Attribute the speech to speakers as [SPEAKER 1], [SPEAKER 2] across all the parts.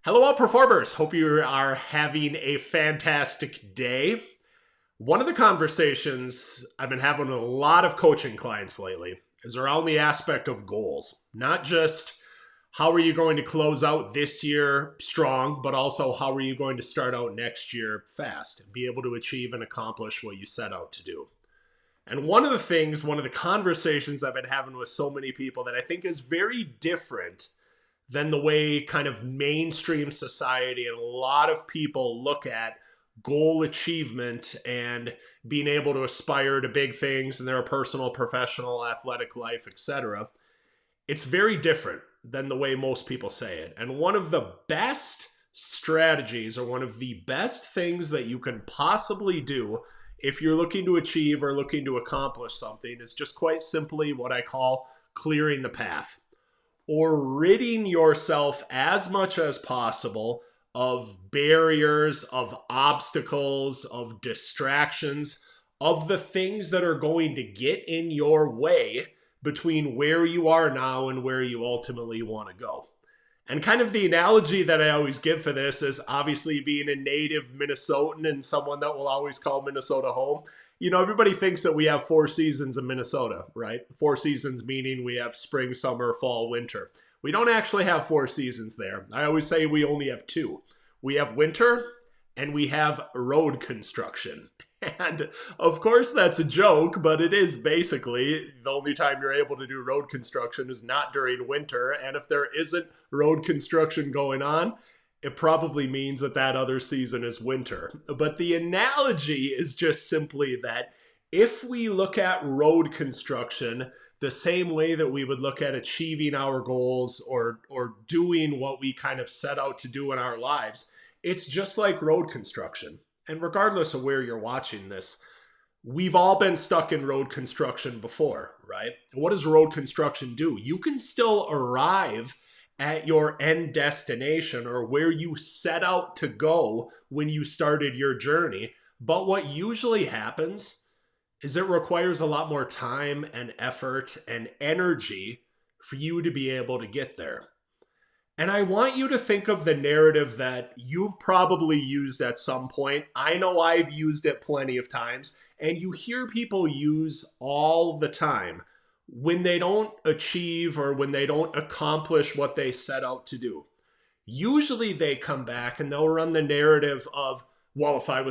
[SPEAKER 1] Hello, Outperformers. Hope you are having a fantastic day. One of the conversations I've been having with a lot of coaching clients lately is around the aspect of goals. Not just how are you going to close out this year strong, but also how are you going to start out next year fast and be able to achieve and accomplish what you set out to do. And one of the conversations I've been having with so many people that I think is very different than the way kind of mainstream society and a lot of people look at goal achievement and being able to aspire to big things in their personal, professional, athletic life, etc. It's very different than the way most people say it. And one of the best strategies, or one of the best things that you can possibly do if you're looking to achieve or looking to accomplish something, is just quite simply what I call clearing the path, or ridding yourself as much as possible of barriers, of obstacles, of distractions, of the things that are going to get in your way between where you are now and where you ultimately want to go. And kind of the analogy that I always give for this is obviously being a native Minnesotan and someone that will always call Minnesota home. You know, everybody thinks that we have 4 seasons in Minnesota, right? 4 seasons meaning we have spring, summer, fall, winter. We don't actually have 4 seasons there. I always say we only have 2. We have winter and we have road construction. And of course that's a joke, but it is basically the only time you're able to do road construction is not during winter. And if there isn't road construction going on, it probably means that that other season is winter. But the analogy is just simply that if we look at road construction the same way that we would look at achieving our goals or doing what we kind of set out to do in our lives, it's just like road construction. And regardless of where you're watching this, we've all been stuck in road construction before, right? What does road construction do? You can still arrive at your end destination or where you set out to go when you started your journey. But what usually happens is it requires a lot more time and effort and energy for you to be able to get there. And I want you to think of the narrative that you've probably used at some point. I know I've used it plenty of times, and you hear people use all the time when they don't achieve or when they don't accomplish what they set out to do. Usually they come back and they'll run the narrative of, well, if I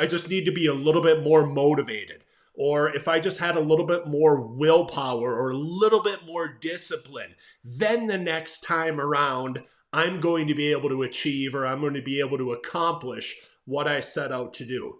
[SPEAKER 1] just need to be a little bit more motivated. Or if I just had a little bit more willpower or a little bit more discipline, then the next time around, I'm going to be able to achieve or I'm going to be able to accomplish what I set out to do.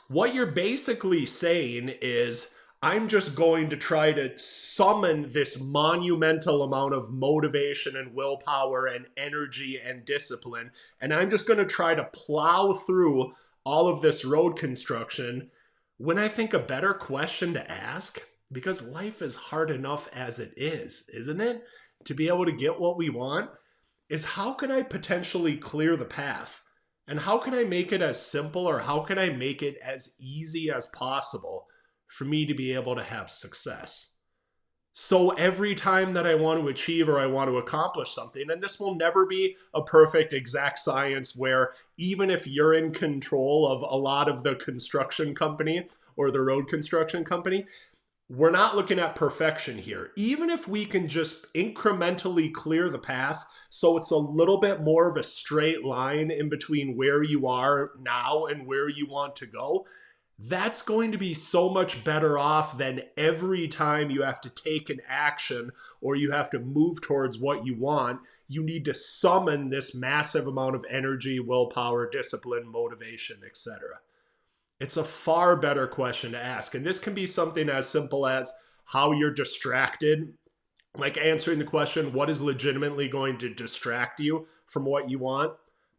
[SPEAKER 1] What you're basically saying is, I'm just going to try to summon this monumental amount of motivation and willpower and energy and discipline, and I'm just going to try to plow through all of this road construction, when I think a better question to ask, because life is hard enough as it is, isn't it? To be able to get what we want, is how can I potentially clear the path? And how can I make it as simple, or how can I make it as easy as possible for me to be able to have success? So every time that I want to achieve or I want to accomplish something, and this will never be a perfect exact science where even if you're in control of a lot of the construction company or the road construction company, we're not looking at perfection here. Even if we can just incrementally clear the path so it's a little bit more of a straight line in between where you are now and where you want to go, that's going to be so much better off than every time you have to take an action or you have to move towards what you want. You need to summon this massive amount of energy, willpower, discipline, motivation, etc. It's a far better question to ask. And this can be something as simple as how you're distracted, like answering the question, what is legitimately going to distract you from what you want?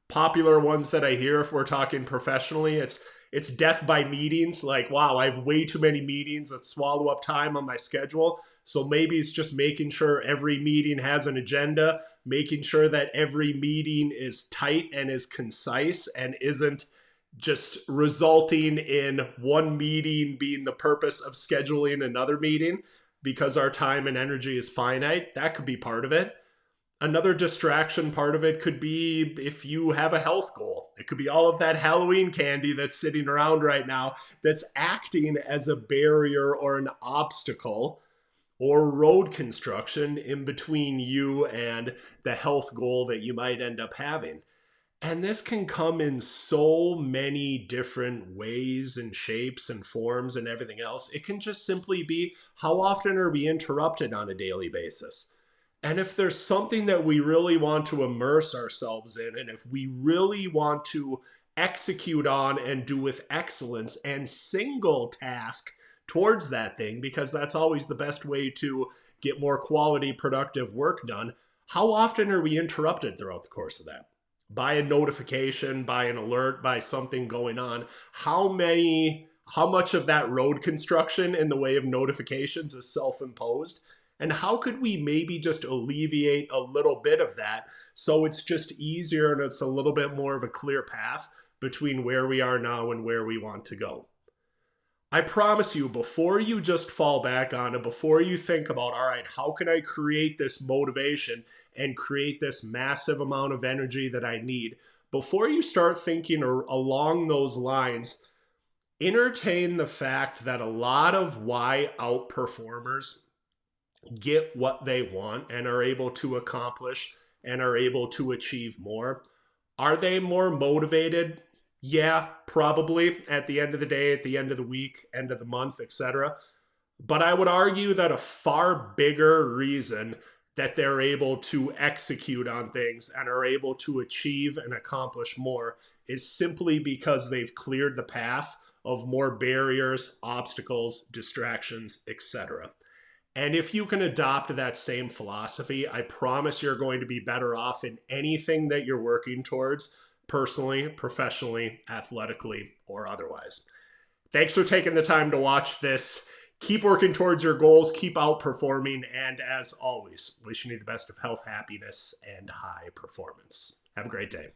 [SPEAKER 1] Popular ones that I hear, if we're talking professionally, it's death by meetings. Like, wow, I have way too many meetings that swallow up time on my schedule. So maybe it's just making sure every meeting has an agenda, making sure that every meeting is tight and is concise and isn't just resulting in one meeting being the purpose of scheduling another meeting because our time and energy is finite. That could be part of it. Another distraction part of it could be if you have a health goal. It could be all of that Halloween candy that's sitting around right now that's acting as a barrier or an obstacle or road construction in between you and the health goal that you might end up having. And this can come in so many different ways and shapes and forms and everything else. It can just simply be, how often are we interrupted on a daily basis? And if there's something that we really want to immerse ourselves in, and if we really want to execute on and do with excellence and single task towards that thing, because that's always the best way to get more quality, productive work done, how often are we interrupted throughout the course of that? By a notification, by an alert, by something going on? How much of that road construction in the way of notifications is self-imposed? And how could we maybe just alleviate a little bit of that so it's just easier and it's a little bit more of a clear path between where we are now and where we want to go? I promise you, before you just fall back on it, before you think about, all right, how can I create this motivation and create this massive amount of energy that I need, before you start thinking along those lines, entertain the fact that a lot of why outperformers get what they want and are able to accomplish and are able to achieve more. Are they more motivated? Yeah, probably at the end of the day, at the end of the week, end of the month, etc. But I would argue that a far bigger reason that they're able to execute on things and are able to achieve and accomplish more is simply because they've cleared the path of more barriers, obstacles, distractions, etc. And if you can adopt that same philosophy, I promise you're going to be better off in anything that you're working towards, personally, professionally, athletically, or otherwise. Thanks for taking the time to watch this. Keep working towards your goals, keep outperforming, and as always, wishing you the best of health, happiness, and high performance. Have a great day.